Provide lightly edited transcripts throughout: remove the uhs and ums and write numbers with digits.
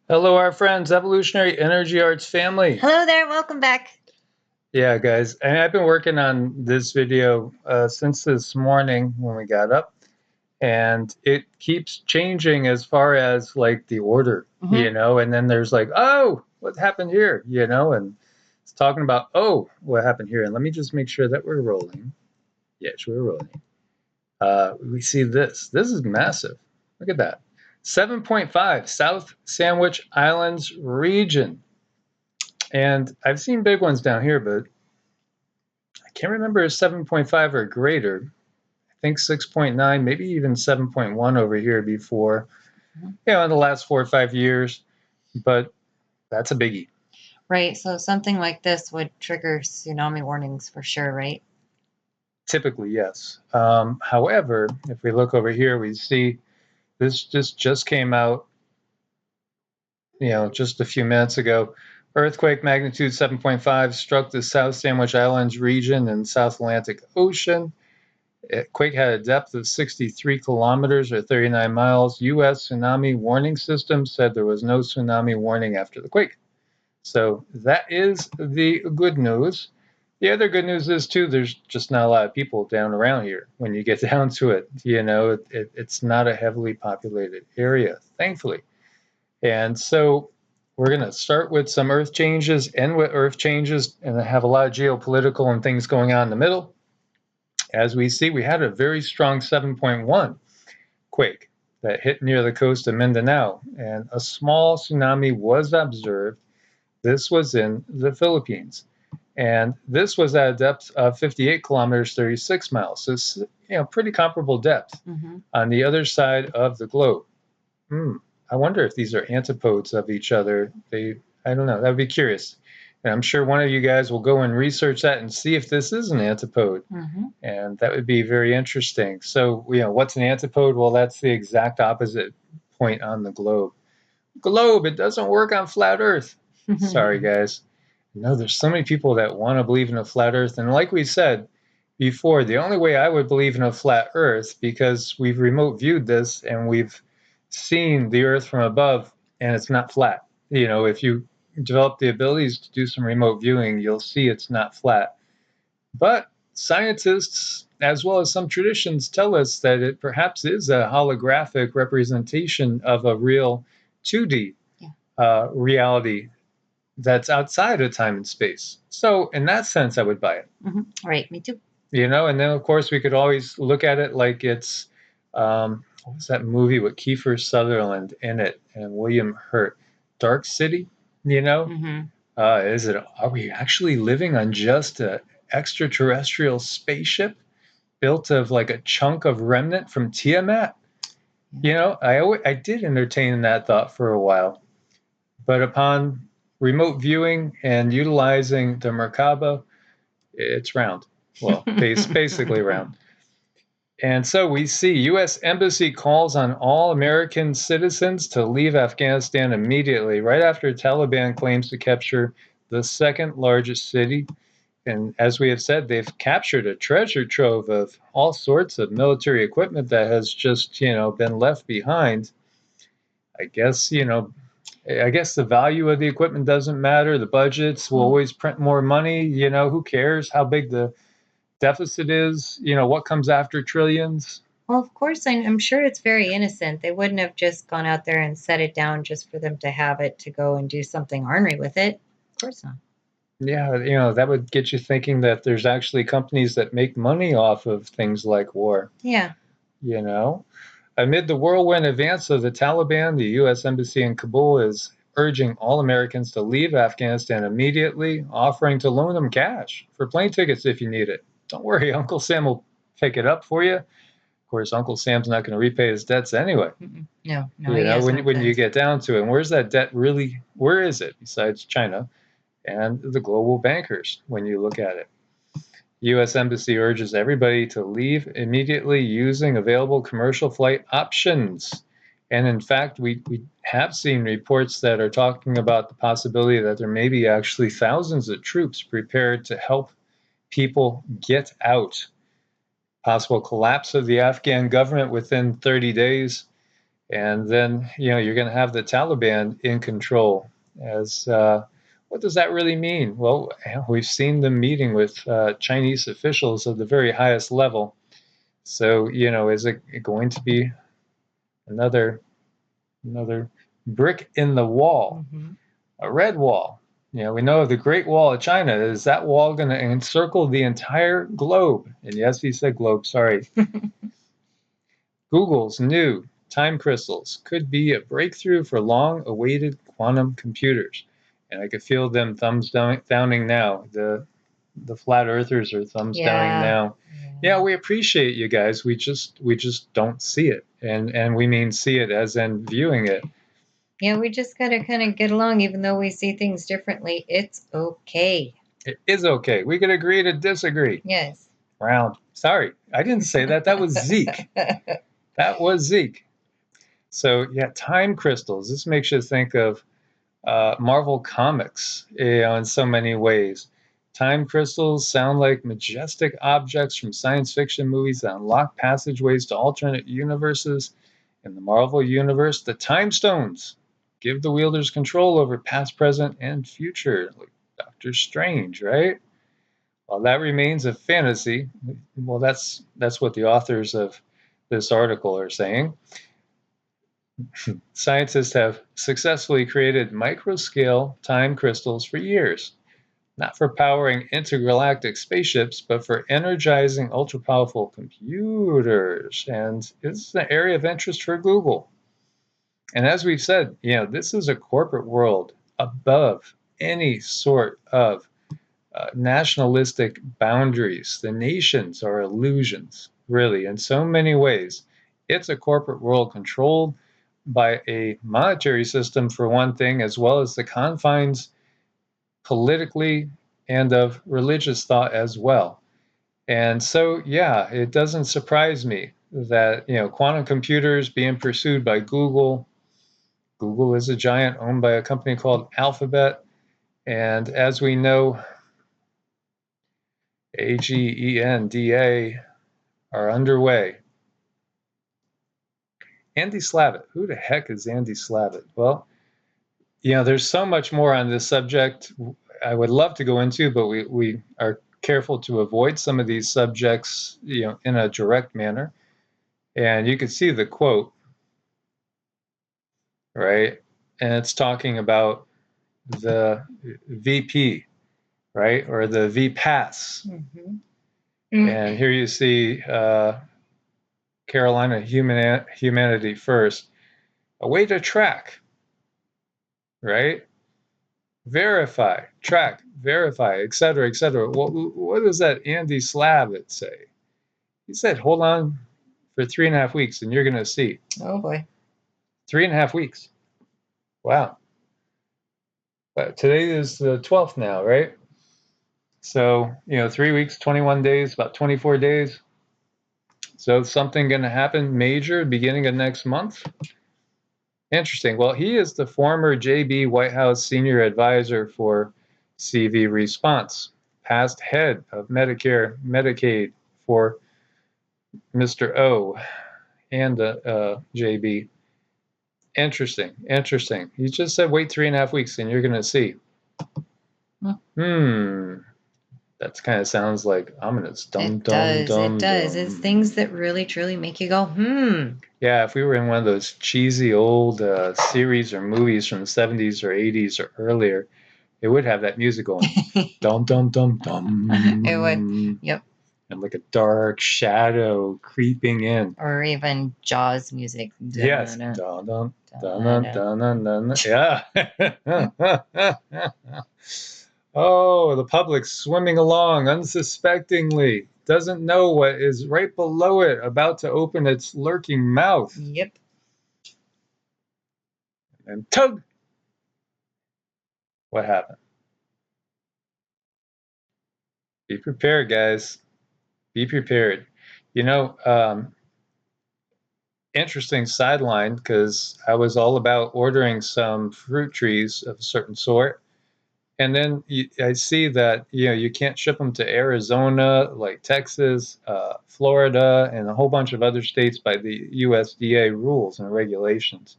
Hello, our friends, Evolutionary Energy Arts family. Hello there, welcome back. Yeah, guys, and I've been working on this video since this morning when we got up, and it keeps changing as far as like the order, and then there's like, oh, what happened here, and it's talking about, oh, what happened here. And let me just make sure that we're rolling. Yes, we're rolling. We see this. This is massive. Look at that. 7.5 South Sandwich Islands region. And I've seen big ones down here, but I can't remember if 7.5 or greater. I think 6.9, maybe even 7.1 over here before, in the last 4 or 5 years. But that's a biggie. Right, so something like this would trigger tsunami warnings for sure, right? Typically, yes. However, if we look over here, we see this just came out, just a few minutes ago. Earthquake magnitude 7.5 struck the South Sandwich Islands region in South Atlantic Ocean. Quake had a depth of 63 kilometers or 39 miles. U.S. tsunami warning system said there was no tsunami warning after the quake. So that is the good news. The other good news is, too, there's just not a lot of people down around here when you get down to it. It's not a heavily populated area, thankfully. And so we're going to start with some earth changes, end with earth changes, and have a lot of geopolitical and things going on in the middle. As we see, we had a very strong 7.1 quake that hit near the coast of Mindanao, and a small tsunami was observed. This was in the Philippines, and this was at a depth of 58 kilometers, 36 miles. So it's pretty comparable depth on the other side of the globe. I wonder if these are antipodes of each other. I don't know. That would be curious. And I'm sure one of you guys will go and research that and see if this is an antipode. And that would be very interesting. So, what's an antipode? Well, that's the exact opposite point on the globe. Globe, it doesn't work on flat Earth. Sorry, guys. No, there's so many people that want to believe in a flat Earth. And like we said before, the only way I would believe in a flat Earth, because we've remote viewed this and we've seen the Earth from above, and it's not flat. If you develop the abilities to do some remote viewing, you'll see it's not flat. But scientists, as well as some traditions, tell us that it perhaps is a holographic representation of a real 2D reality that's outside of time and space. So in that sense, I would buy it. Right, me too. And then, of course, we could always look at it like it's what was that movie with Kiefer Sutherland in it and William Hurt? Dark City, Are we actually living on just an extraterrestrial spaceship built of like a chunk of remnant from Tiamat? I did entertain that thought for a while. But upon remote viewing and utilizing the Merkaba, it's round. Well, basically round. And so we see U.S. Embassy calls on all American citizens to leave Afghanistan immediately, right after Taliban claims to capture the second largest city. And as we have said, they've captured a treasure trove of all sorts of military equipment that has just, been left behind. I guess the value of the equipment doesn't matter. The budgets will always print more money. Who cares how big the deficit is? What comes after trillions? Well, of course, I'm sure it's very innocent. They wouldn't have just gone out there and set it down just for them to have it to go and do something ornery with it. Of course not. Yeah, that would get you thinking that there's actually companies that make money off of things like war. Yeah. Amid the whirlwind advance of the Taliban, the U.S. Embassy in Kabul is urging all Americans to leave Afghanistan immediately, offering to loan them cash for plane tickets if you need it. Don't worry, Uncle Sam will pick it up for you. Of course, Uncle Sam's not going to repay his debts anyway. No. When you get down to it, and where's that debt really? Where is it besides China and the global bankers when you look at it? U.S. Embassy urges everybody to leave immediately using available commercial flight options. And in fact, we have seen reports that are talking about the possibility that there may be actually thousands of troops prepared to help people get out. Possible collapse of the Afghan government within 30 days. And then, you're going to have the Taliban in control. As what does that really mean? Well, we've seen them meeting with Chinese officials of the very highest level. So, is it going to be another brick in the wall, a red wall? We know the Great Wall of China. Is that wall going to encircle the entire globe? And yes, he said globe, sorry. Google's new time crystals could be a breakthrough for long-awaited quantum computers. And I could feel them thumbs downing now. The flat earthers are thumbs downing now. Yeah, we appreciate you guys. We just don't see it. And we mean see it as in viewing it. Yeah, we just got to kind of get along, even though we see things differently. It's okay. It is okay. We could agree to disagree. Yes. Round. Sorry, I didn't say that. That was Zeke. That was Zeke. So, yeah, time crystals. This makes you think of Marvel Comics, in so many ways. Time crystals sound like majestic objects from science fiction movies that unlock passageways to alternate universes. In the Marvel universe, the Time Stones give the wielders control over past, present, and future, like Doctor Strange, right? While that remains a fantasy, well, that's what the authors of this article are saying. Scientists have successfully created microscale time crystals for years, not for powering intergalactic spaceships, but for energizing ultra-powerful computers. And it's an area of interest for Google. And as we've said, this is a corporate world above any sort of nationalistic boundaries. The nations are illusions, really, in so many ways. It's a corporate world controlled by a monetary system, for one thing, as well as the confines politically and of religious thought as well. And so, yeah, it doesn't surprise me that, quantum computers being pursued by Google. Google is a giant owned by a company called Alphabet. And as we know, AGENDA are underway. Andy Slavitt. Who the heck is Andy Slavitt? Well, there's so much more on this subject I would love to go into, but we are careful to avoid some of these subjects, in a direct manner. And you can see the quote, right? And it's talking about the VP, right? Or the VPAS. And here you see Carolina Humanity First. A way to track, right? Verify, track, verify, etc., etc. What does that Andy Slavitt say? He said, hold on for 3.5 weeks and you're going to see. Oh, boy. 3.5 weeks. Wow. But today is the 12th now, right? So, 3 weeks, 21 days, about 24 days. So something going to happen major beginning of next month? Interesting. Well, he is the former JB White House senior advisor for CV response, past head of Medicare, Medicaid for Mr. O and JB. Interesting. He just said wait 3.5 weeks and you're going to see. That kind of sounds like ominous. It does. It's things that really, truly make you go, Yeah, if we were in one of those cheesy old series or movies from the 70s or 80s or earlier, it would have that music going. Dum, dum, dum, dum. It would. Yep. And like a dark shadow creeping in. Or even Jaws music. Yes. Dun, dun, dun, dun, dun, dun. Yeah. Oh, the public's swimming along unsuspectingly. Doesn't know what is right below it, about to open its lurking mouth. Yep. And tug! What happened? Be prepared, guys. Be prepared. Interesting sideline, because I was all about ordering some fruit trees of a certain sort. And then I see that you can't ship them to Arizona, like Texas, Florida, and a whole bunch of other states by the USDA rules and regulations.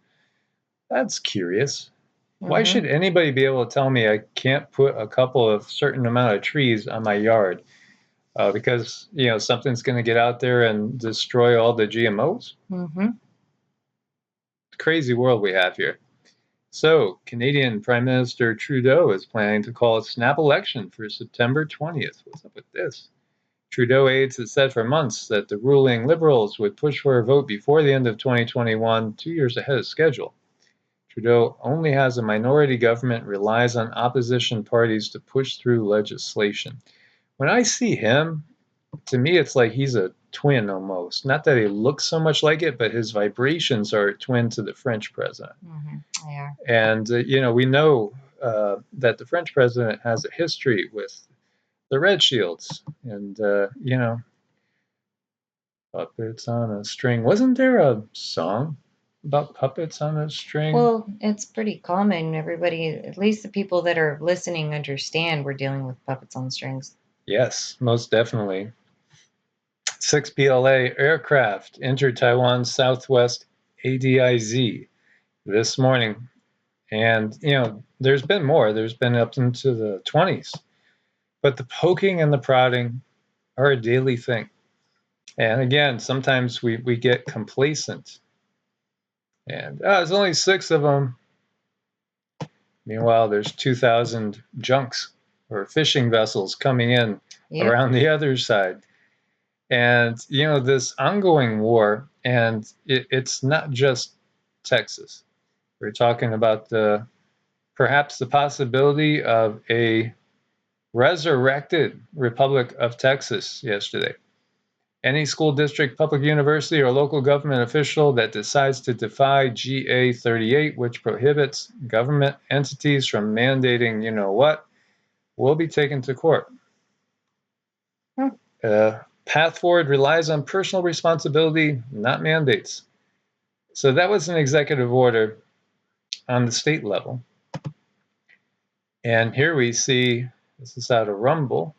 That's curious. Why should anybody be able to tell me I can't put a couple of certain amount of trees on my yard because something's going to get out there and destroy all the GMOs? Crazy world we have here. So, Canadian Prime Minister Trudeau is planning to call a snap election for September 20th. What's up with this? Trudeau aides have said for months that the ruling Liberals would push for a vote before the end of 2021, 2 years ahead of schedule. Trudeau only has a minority government, relies on opposition parties to push through legislation. When I see him, to me it's like he's a twin almost. Not that he looks so much like it, but his vibrations are twin to the French president. They are. And, we know that the French president has a history with the Red Shields and, puppets on a string. Wasn't there a song about puppets on a string? Well, it's pretty common. Everybody, at least the people that are listening, understand we're dealing with puppets on strings. Yes, most definitely. 6 PLA aircraft entered Taiwan's southwest ADIZ this morning. And, there's been more. There's been up into the 20s. But the poking and the prodding are a daily thing. And again, sometimes we get complacent. And there's only 6 of them. Meanwhile, there's 2,000 junks or fishing vessels coming in around the other side. And, this ongoing war, and it's not just Texas. We're talking about perhaps the possibility of a resurrected Republic of Texas yesterday. Any school district, public university, or local government official that decides to defy GA 38, which prohibits government entities from mandating will be taken to court. Path forward relies on personal responsibility, not mandates. So that was an executive order on the state level. And here we see, this is out of Rumble,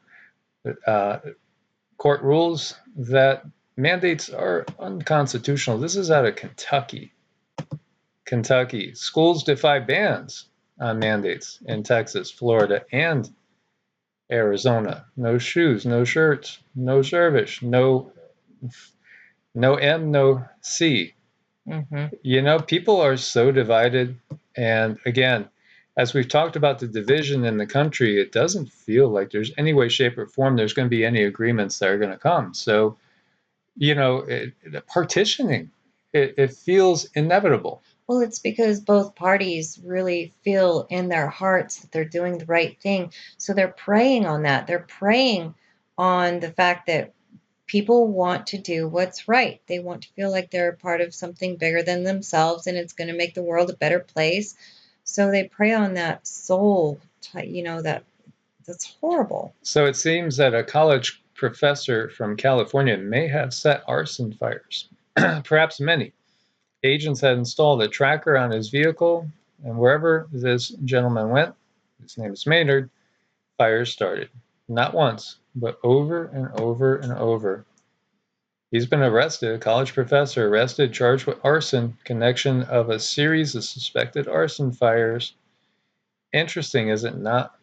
court rules that mandates are unconstitutional. This is out of Kentucky. Schools defy bans on mandates in Texas, Florida, and Arizona. No shoes, no shirts, no service, no M, no C. People are so divided. And again, as we've talked about the division in the country, it doesn't feel like there's any way, shape, or form there's going to be any agreements that are going to come. So, partitioning, it feels inevitable. Well, it's because both parties really feel in their hearts that they're doing the right thing. So they're preying on that. They're preying on the fact that people want to do what's right. They want to feel like they're a part of something bigger than themselves, and it's going to make the world a better place. So they prey on that soul, that's horrible. So it seems that a college professor from California may have set arson fires, perhaps many. Agents had installed a tracker on his vehicle, and wherever this gentleman went, his name is Maynard, fires started. Not once, but over and over and over. He's been arrested, a college professor arrested, charged with arson, connection of a series of suspected arson fires. Interesting, is it not?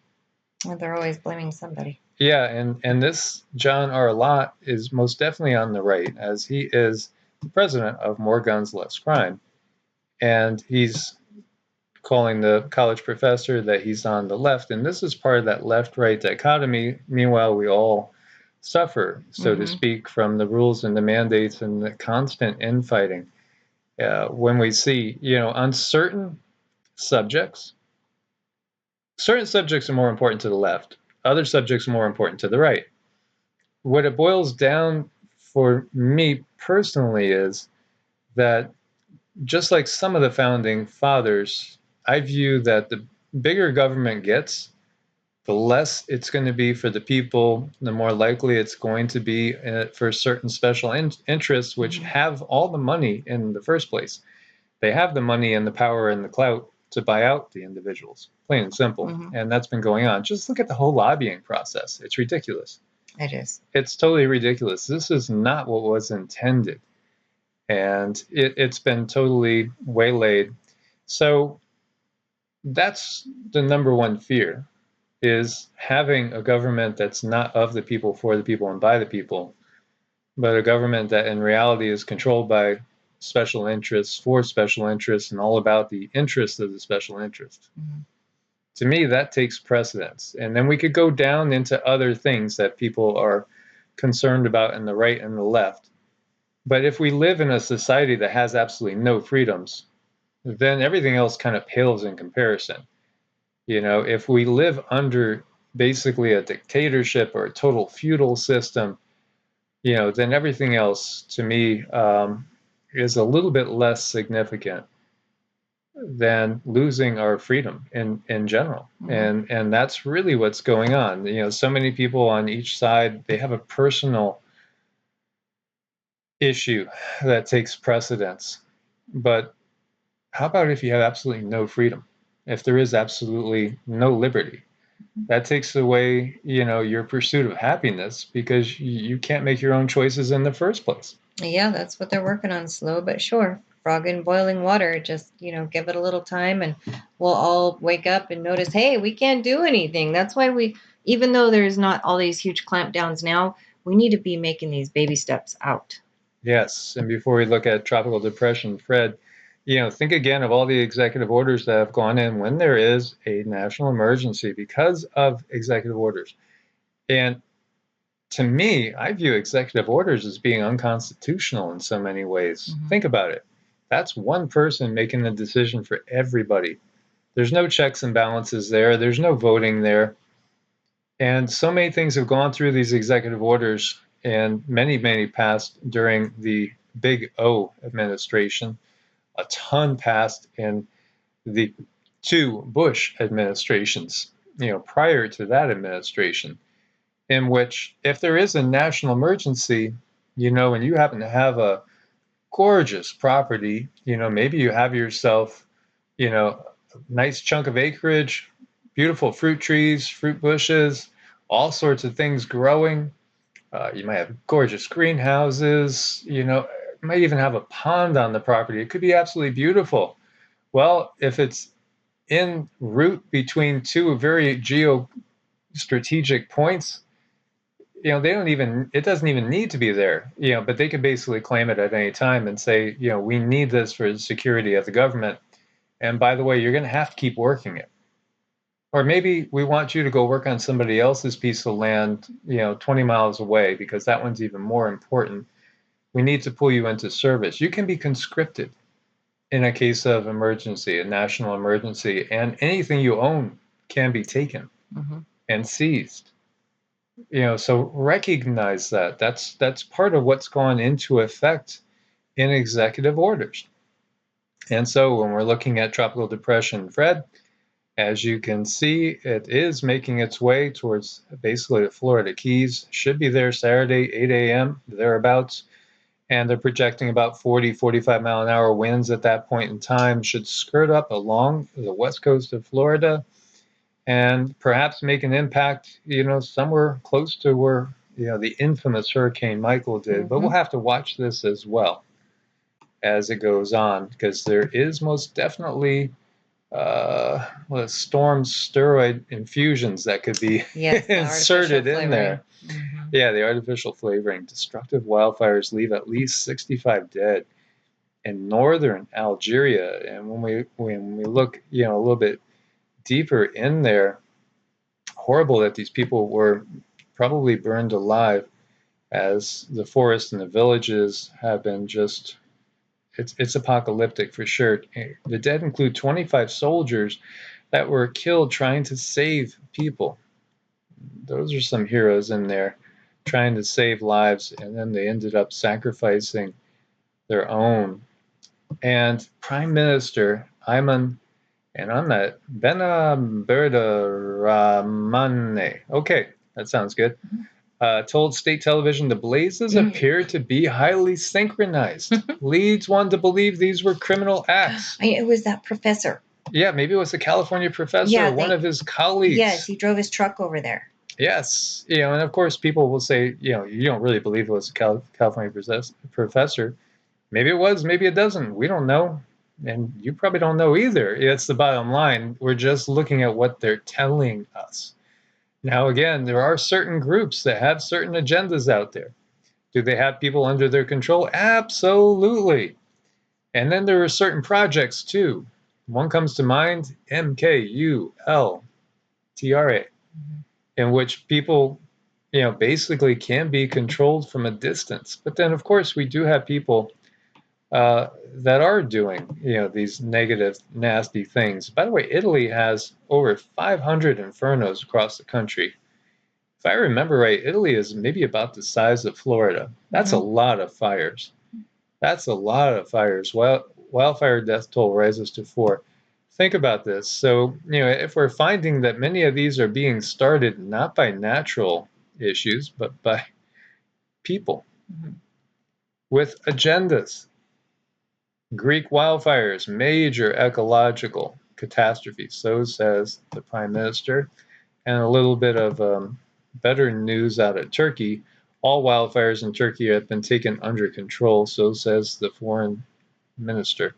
Well, they're always blaming somebody. Yeah, and this John R. Lott is most definitely on the right, as he is the president of More Guns, Less Crime. And he's calling the college professor that he's on the left. And this is part of that left-right dichotomy. Meanwhile, we all suffer, so to speak, from the rules and the mandates and the constant infighting. When we see, on certain subjects are more important to the left. Other subjects are more important to the right. What it boils down for me personally is that just like some of the founding fathers, I view that the bigger government gets, the less it's going to be for the people, the more likely it's going to be for certain special interests, which have all the money in the first place. They have the money and the power and the clout to buy out the individuals, plain and simple. Mhm. And that's been going on. Just look at the whole lobbying process. It's ridiculous. It is. It's totally ridiculous. This is not what was intended. And it's been totally waylaid. So that's the number one fear, is having a government that's not of the people, for the people, and by the people, but a government that in reality is controlled by special interests, for special interests, and all about the interests of the special interest. Mhm. To me, that takes precedence. And then we could go down into other things that people are concerned about in the right and the left. But if we live in a society that has absolutely no freedoms, then everything else kind of pales in comparison. You know, if we live under basically a dictatorship or a total feudal system, you know, then everything else to me is a little bit less significant than losing our freedom in general. And that's really what's going on. You know, so many people on each side, they have a personal issue that takes precedence. But how about if you have absolutely no freedom? If there is absolutely no liberty, that takes away, you know, your pursuit of happiness, because you can't make your own choices in the first place. Yeah, that's what they're working on, slow but sure. Frog in boiling water. Just, give it a little time and we'll all wake up and notice, hey, we can't do anything. That's why even though there's not all these huge clampdowns now, we need to be making these baby steps out. Yes, and before we look at tropical depression, Fred, you know, think again of all the executive orders that have gone in when there is a national emergency because of executive orders. And to me, I view executive orders as being unconstitutional in so many ways. Think about it. That's one person making the decision for everybody. There's no checks and balances there. There's no voting there. And so many things have gone through these executive orders, and many, many passed during the Big O administration. A ton passed in the two Bush administrations, you know, prior to that administration, in which if there is a national emergency, you know, and you happen to have a gorgeous property, you know, maybe you have yourself, you know, a nice chunk of acreage, beautiful fruit trees, fruit bushes, all sorts of things growing. You might have gorgeous greenhouses, you know, you might even have a pond on the property. It could be absolutely beautiful. Well, if it's en route between two very geo-strategic points, you know, it doesn't even need to be there, you know, but they could basically claim it at any time and say, you know, we need this for the security of the government. And by the way, you're going to have to keep working it. Or maybe we want you to go work on somebody else's piece of land, you know, 20 miles away, because that one's even more important. We need to pull you into service. You can be conscripted in a case of emergency, a national emergency, and anything you own can be taken and seized. You know, so recognize that. That's part of what's gone into effect in executive orders. And so when we're looking at tropical depression, Fred, as you can see, it is making its way towards basically the Florida Keys. Should be there Saturday, 8 a.m., thereabouts. And they're projecting about 40, 45 mile an hour winds at that point in time. Should skirt up along the west coast of Florida and perhaps make an impact, you know, somewhere close to where, you know, the infamous Hurricane Michael did. But we'll have to watch this as well as it goes on, because there is most definitely storm steroid infusions that could be inserted in there. Yeah, the artificial flavoring. Destructive wildfires leave at least 65 dead in northern Algeria. And when we look, you know, a little bit deeper in there, horrible that these people were probably burned alive, as the forests and the villages have been just, it's apocalyptic for sure. The dead include 25 soldiers that were killed trying to save people. Those are some heroes in there trying to save lives, and then they ended up sacrificing their own. And Prime Minister Ayman, and on that, Benabirdaramane. Okay, that sounds good. Told state television the blazes appear to be highly synchronized. Leads one to believe these were criminal acts. It was that professor. Yeah, maybe it was a California professor, Yeah, or one of his colleagues. Yes, he drove his truck over there. Yes, and of course people will say, you don't really believe it was a California professor. Maybe it was, maybe it doesn't. We don't know, and you probably don't know either. It's the bottom line. We're just looking at what they're telling us. Now, again, there are certain groups that have certain agendas out there. Do they have people under their control? Absolutely. And then there are certain projects too. One comes to mind, MKULTRA, in which people, basically can be controlled from a distance. But then, of course, we do have people that are doing, these negative, nasty things. By the way, Italy has over 500 infernos across the country. If I remember right, Italy is maybe about the size of Florida. That's a lot of fires. That's a lot of fires. Wildfire death toll rises to 4. Think about this. So, if we're finding that many of these are being started not by natural issues, but by people with agendas. Greek wildfires, major ecological catastrophe, so says the Prime Minister. And a little bit of better news out of Turkey. All wildfires in Turkey have been taken under control, so says the Foreign Minister.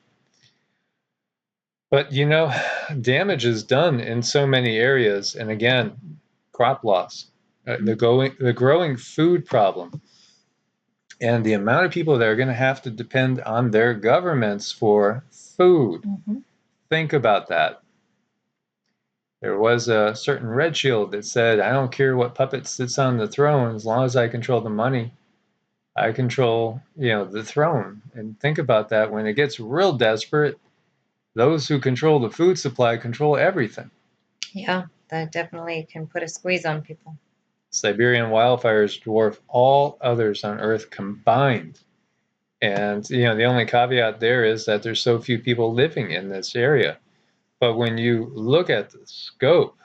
But damage is done in so many areas, and again, crop loss, the growing food problem, and the amount of people that are going to have to depend on their governments for food. Think about that. There was a certain red shield that said, I don't care what puppet sits on the throne, as long as I control the money, I control, the throne. And think about that. When it gets real desperate, those who control the food supply control everything. Yeah, that definitely can put a squeeze on people. Siberian wildfires dwarf all others on Earth combined. And, the only caveat there is that there's so few people living in this area. But when you look at the scope,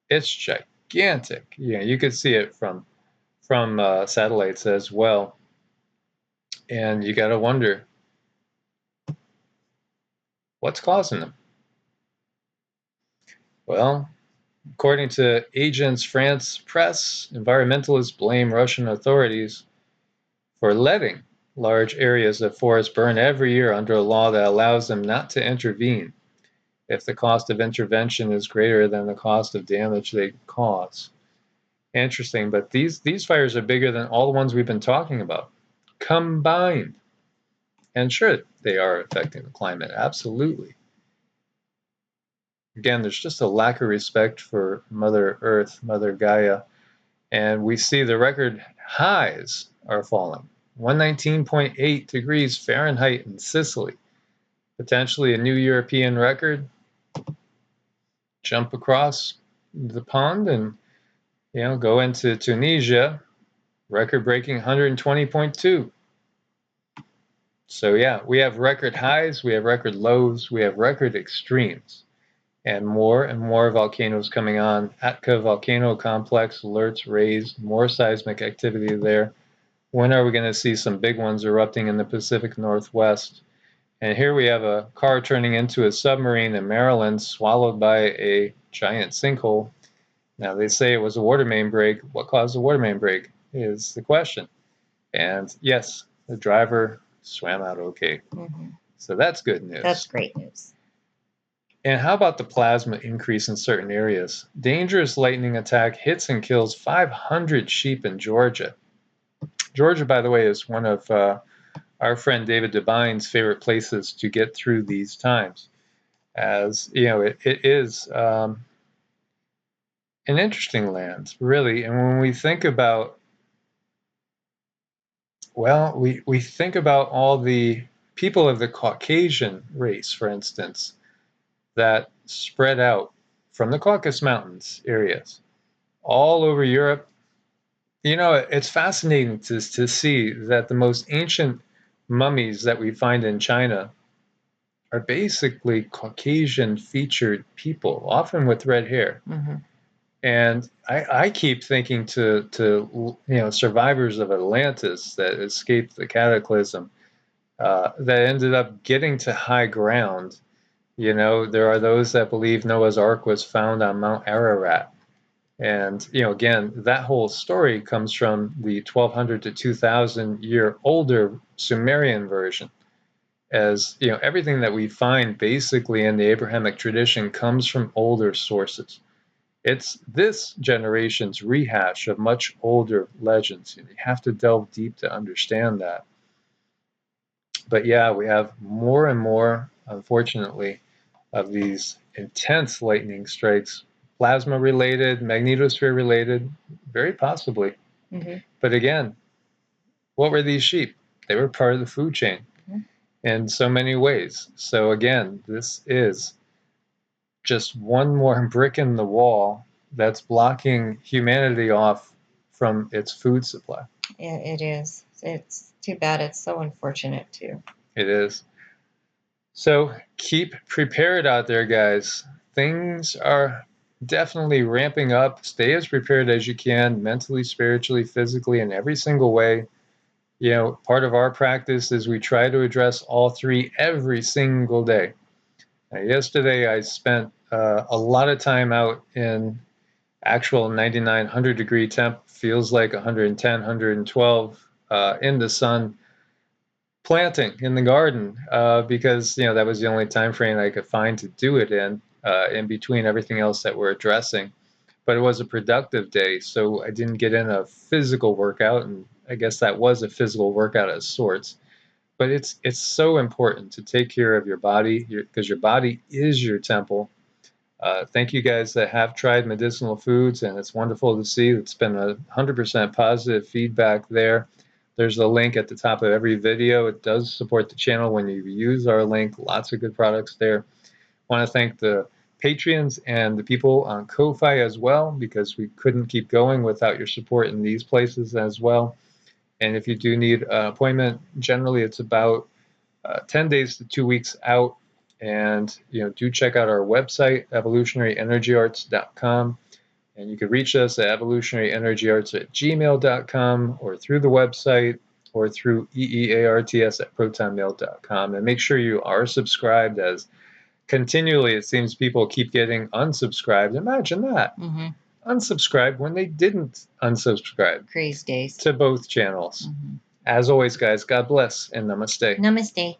it's gigantic. You could see it from satellites as well. And you got to wonder, what's causing them? Well, according to Agence France Presse, environmentalists blame Russian authorities for letting large areas of forest burn every year under a law that allows them not to intervene if the cost of intervention is greater than the cost of damage they cause. Interesting, but these fires are bigger than all the ones we've been talking about combined. And sure, they are affecting the climate, absolutely. Again, there's just a lack of respect for Mother Earth, Mother Gaia, and we see the record highs are falling. 119.8 degrees Fahrenheit in Sicily, potentially a new European record. Jump across the pond and go into Tunisia, record-breaking 120.2. So yeah, we have record highs, we have record lows, we have record extremes, and more volcanoes coming on. Atka volcano complex alerts raised, more seismic activity there. When are we going to see some big ones erupting in the Pacific Northwest? And here we have a car turning into a submarine in Maryland, swallowed by a giant sinkhole. Now, they say it was a water main break. What caused the water main break is the question. And yes, the driver swam out okay. So that's good news. That's great news. And how about the plasma increase in certain areas? Dangerous lightning attack hits and kills 500 sheep in Georgia. Georgia, by the way, is one of our friend David Debine's favorite places to get through these times. As it is an interesting land, really. And when we think about, we think about all the people of the Caucasian race, for instance, that spread out from the Caucasus Mountains areas all over Europe. It's fascinating to see that the most ancient mummies that we find in China are basically Caucasian featured people, often with red hair. And I keep thinking to survivors of Atlantis that escaped the cataclysm, that ended up getting to high ground, You know, there are those that believe Noah's Ark was found on Mount Ararat. And, you know, again, that whole story comes from the 1200 to 2000 year older Sumerian version. As, you know, everything that we find basically in the Abrahamic tradition comes from older sources. It's this generation's rehash of much older legends. You have to delve deep to understand that. But yeah, we have more and more, unfortunately, of these intense lightning strikes, plasma related, magnetosphere related, very possibly. Mm-hmm. But again, what were these sheep? They were part of the food chain in so many ways. So again, this is just one more brick in the wall that's blocking humanity off from its food supply. Yeah, it is. It's too bad. It's so unfortunate too. It is. So keep prepared out there, guys. Things are definitely ramping up. Stay as prepared as you can, mentally, spiritually, physically, in every single way. You know, part of our practice is we try to address all three every single day. Now, yesterday, I spent a lot of time out in actual 99, 100 degree temp, feels like 110, 112 in the sun, planting in the garden because, you know, that was the only time frame I could find to do it in between everything else that we're addressing. But it was a productive day, so I didn't get in a physical workout, and I guess that was a physical workout of sorts. But it's so important to take care of your body because your body is your temple. Thank you guys that have tried medicinal foods, and it's wonderful to see. It's been 100% positive feedback there. There's a link at the top of every video. It does support the channel when you use our link. Lots of good products there. I want to thank the Patreons and the people on Ko-Fi as well, because we couldn't keep going without your support in these places as well. And if you do need an appointment, generally it's about 10 days to 2 weeks out. And, you know, do check out our website, evolutionaryenergyarts.com. And you can reach us at evolutionaryenergyarts@gmail.com or through the website or through EEARTS@protonmail.com. And make sure you are subscribed, as continually it seems people keep getting unsubscribed. Imagine that. Mm-hmm. Unsubscribed when they didn't unsubscribe. Crazy days. To both channels. Mm-hmm. As always, guys, God bless and namaste. Namaste.